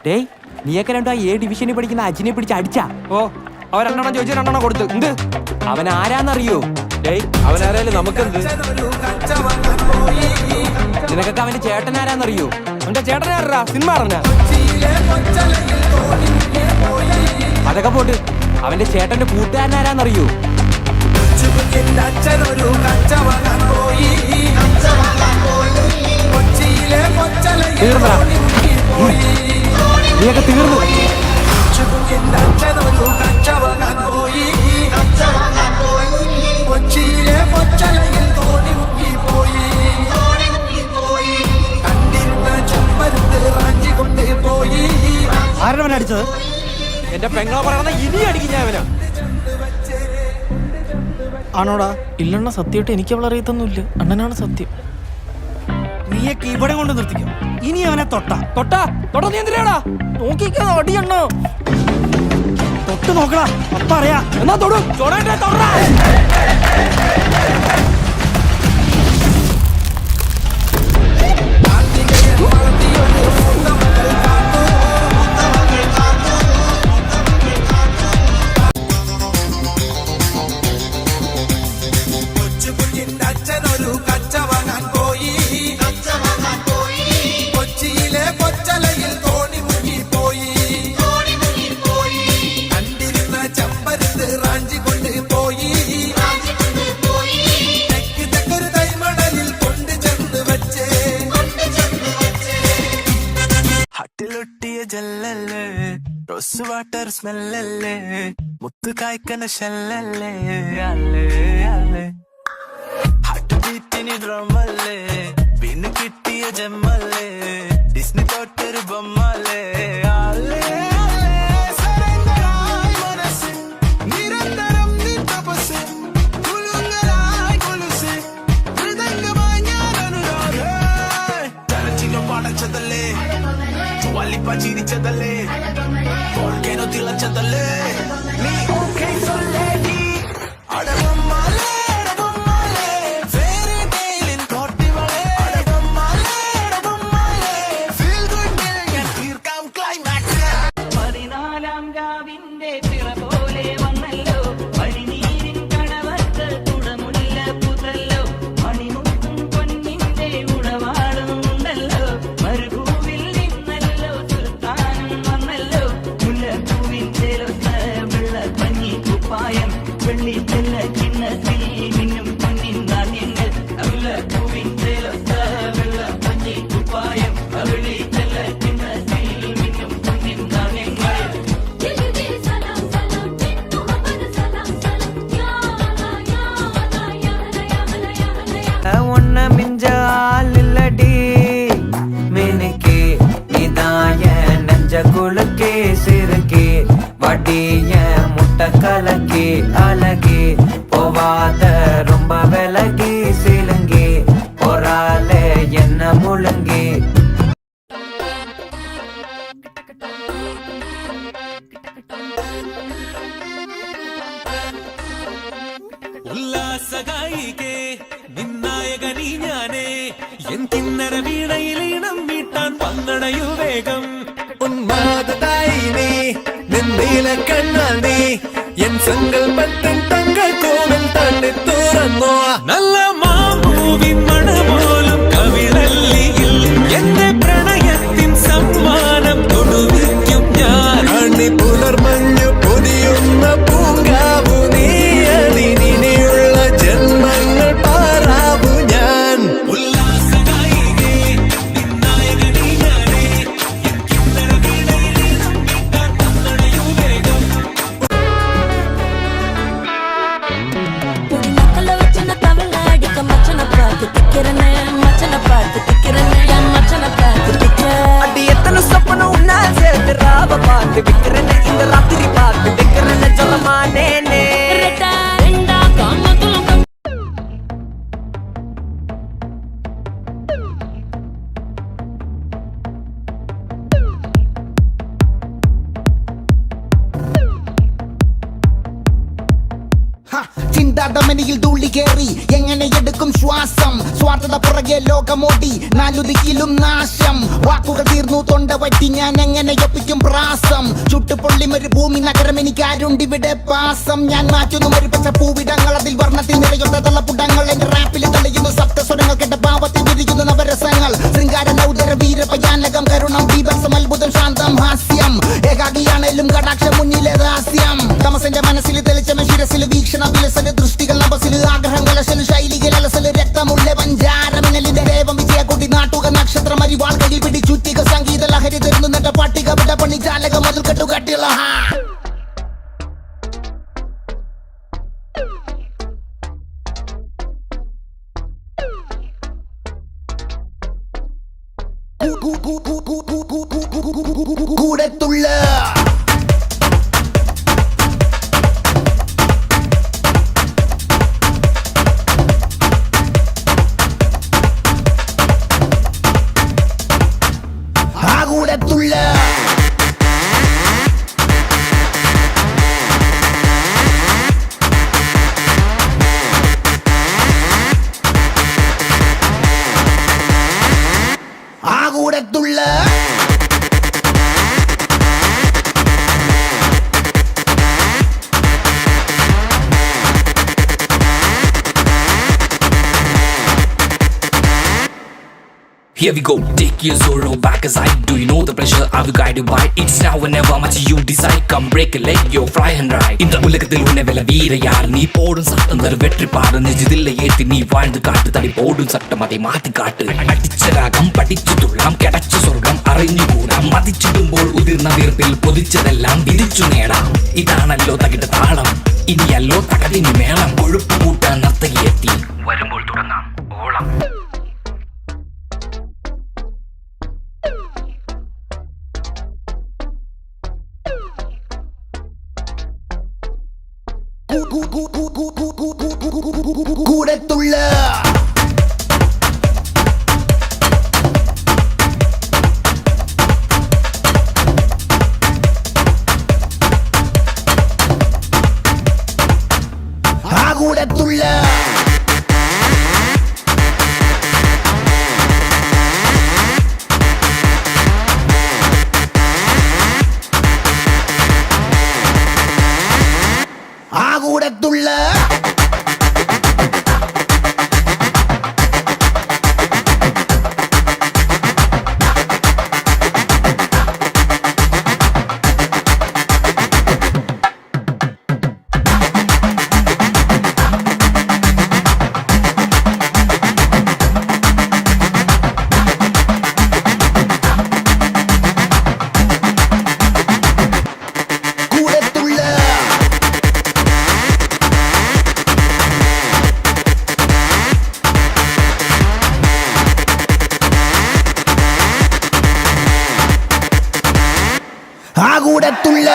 ഡേയ് നീയൊക്കെ രണ്ടു A ഡിവിഷനിൽ പഠിക്കുന്ന അജിനെ പിടിച്ച് അടിച്ചാ? ഓ അവൻ 2 എണ്ണം ചോദിച്ചു 2 എണ്ണം കൊടുത്തു. എന്ത് അവൻ ആരാന്നറിയോ? ഡേയ് അവനാരായാലും നമുക്കെന്ത്? നിനക്കൊക്കെ അവന്റെ ചേട്ടൻ ആരാന്നറിയോ? അവന്റെ ചേട്ടനെ ആരാ? സിനിമ അറിഞ്ഞ? അതൊക്കെ പോട്ട് അവന്റെ ചേട്ടന്റെ കൂട്ടുകാരൻ ആരാന്നറിയോ? തീർന്നടാ, നീയൊക്കെ തീർന്നു. ആരവൻ അടിച്ചത്? എന്റെ പെങ്ങളെ പറയണ ഇനി അടിക്കും ഞാൻ അവനാ. ആണോടാ? ഇല്ലണ്ണ, സത്യമായിട്ട് എനിക്ക് അവൾ അറിയത്തൊന്നുമില്ല. അണ്ണനാണ് സത്യം. നീയൊക്കെ ഇവിടെ കൊണ്ട് നിർത്തിക്കും. ഇനി അവനെ തൊട്ടാ നീ എന്തിനാടാ നോക്കിക്കാ അടിയണ്ണോ. തൊട്ട് നോക്കടാ, അപ്പ അറിയാ. എന്നാ തൊടും തൊടാ. ജല്ലല്ലേ റോസ് വാട്ടർ സ്മെല്ലല്ലേ മുത്ത് കായ്ക്കണ ഷല്ലല്ലേ അല്ലേ അല്ലേ ഹാർട്ട് ബീറ്റിന് ഡ്രമല്ലേ വീണ് കിട്ടിയ ജമ്മല്ലേ ഡിസ്നി തൊട്ടൊരു ബൊമ്മല്ലേ അല്ലേ നിരന്തരം നീ തപസ് കുലുങ്ങലായി കൊലുസ് മൃദംഗമായി ഞാൻ അനുരാഗേ തലച്ചിലും പടച്ചതല്ലേ വല്ലിപ്പ ചിരിച്ചതല്ലേ പോൾക്കേനോ തിളച്ചതല്ലേ നീ ഓക്കേ സൊല്ലേടി അടവമ്മാലേ ഫെയറി ടെയിലിൻ കോട്ടിവളേ അടവമ്മാലേ ഫീൽ ഗുഡ് ഞാൻ തീർക്കാം ക്ലൈമാക്സ് 14 രാവിന്റെ പിറ പോലെ വന്നല്ലോ പനിനീരിൻ കടവത്ത് കുടമുല്ല പുതല്ലോ മണിമുത്തും പൊന്നിന്റെ ഉടവാളും ഉണ്ടല്ലോ മരുഭൂവിൽ നിന്നല്ലോ സുൽത്താനും വന്നല്ലോ മുല്ലപ്പൂവിന്റെ വെള്ള പഞ്ഞി കുപ്പായം വെള്ളി ചെല്ല കിണ്ണത്തിൽ മിന്നും പൊന്നിൻ നാണ്യങ്ങൾ മുല്ലപ്പൂവിന്റെ വെള്ള പഞ്ഞി കുപ്പായം വെള്ളി ചെല്ല കിണ്ണത്തിൽ മിന്നും പൊന്നിൻ നാണ്യങ്ങൾ ஒன்ன மிஞ்சால் இல்லடி மினுக்கே இதாய நெஞ்ச குலுக்கே சிறுக்கே வடிய முட்டை கலக்கே அழகே போவாத ரொம்ப விலகி சிலுங்கி பொறாலே என்ன முழுங்கி ഉല്ലാസഗായികേ നിന്നായകനീ ഞാനേ എൻ കിന്നര വീണയിലീണം മീട്ടാൻ പങ്കണയു വേഗം ഉന്മാദതായി നീ നിന്നീല കണ്ണാൽ നീ എൻ സങ്കൽപ്പത്തിൻ തങ്ക കോവിൽ തണ്ണി തുറന്നോ നല്ല മാമൂവിൻ മണപോലും കവിളല്ലിയിൽ എന്റെ പ്രണയത്തിൻ സമ്മാനം കൊടുവിക്കും ഞാൻ അണി പുലർമഞ്ഞു പൊതിയുന്ന പൂങ്കാവു നീ അതിനിയുള്ള ജന്മങ്ങൾ പാറാവു ഞാൻ ഉല്ലാസഗായികേ നിന്നായകനീ ഞാനേ എൻ കിന്നര വീണയിലീണം മീട്ടാൻ പങ്കണയു വേഗം குடிமக்களை வச்சுன தவள அடிக்க ധമനിയിൽ ധൂളി കേറി എങ്ങനെ എടുക്കും ശ്വാസം സ്വാർത്ഥത പുറകെ ലോകമോടി നാലുദിക്കിലും നാശം വാക്കുകൾ തീർന്നു തൊണ്ട പറ്റി ഞാൻ എങ്ങനെ ഒപ്പിക്കും പ്രാസം ചുട്ടുപൊള്ളി ഒരു ഭൂമി നഗരം എനിക്ക് ആരുണ്ടിവിടെ പാസം ഞാൻ മാറ്റുന്നു ഒരു പച്ച പൂവിടങ്ങൾ അതിൽ വർണ്ണത്തിൽ നിറയുന്ന തള്ളപ്പുടങ്ങൾ എന്റെ റാപ്പിൽ തെളിയുന്നു സപ്തസ്വരങ്ങൾ കേട്ട പാവത്തിൽ വിരിയുന്നു നവരസങ്ങൾ ശൃംഗാര നൗദര വീരപയാനകം കരുണം ബീഭത്സം അത്ഭുതം ശാന്തം ഹാസ്യം ഏകാഗിയാണേലും കടാക്ഷ മുന്നിലെ രഹസ്യം തമസന്റെ മനസ്സിൽ തെളിച്ചമ ശിരസിൽ വീക്ഷണ വിലസല് ദൃഷ്ടികൾ നഭസിൽ ആഗ്രഹം കലശല് ശൈലികൾ അലസല് രക്തമുള്ള പഞ്ചാരമിനലിന്റെ ദേവം വിജയക്കുട്ടി നാട്ടുക നക്ഷത്രം അരിവാൾ കയ്യിൽ പിടി ചുറ്റിക സംഗീത ലഹരി തരുന്നു നട്ട പട്ടിക വിട പണി ചാലക മതിൽ കെട്ടുകട്ടിയുള്ള കൂടത്തുള്ള കൂടത്തുള്ള കൂടത്തുള്ള Here we go, take your sorrow back aside. Do you know the pressure I will guide you by? It's now or never much you decide. Come break a leg, yo fly and ride. இந்த உலகத்தில் உன்னை வெல்ல வீர யார் நீ போடும் சட்டம் தரு வெற்றி பாடு நெஞ்சிதில்லை ஏத்தி நீ வாழ்ந்து காட்டு தடி போடும் சட்டம் அதை மாத்தி காட்டு அடிச்ச ராகம் படிச்சு துள்ளாம் கிடைச்ச சொர்க்கம் അറിഞ്ഞു കൂടാം മതിച്ചിടുമ്പോൾ ഉതിർന്ന വീർപ്പിൽ പൊതിച്ചതെല്ലാം വിരിച്ചു നേടാം ഇതാണല്ലോ തകിട്ട താളം ഇനിയല്ലോ തകതിനി മേളം കൊഴുപ്പ് കൂട്ടാൻ നർത്തകിയെത്തി വരുമ്പോൾ തുടങ്ങാം ഓളം കൂടത്തുള്ള കൂടത്തുള്ള കൂടത്തുള്ള കൂടത്തുള്ള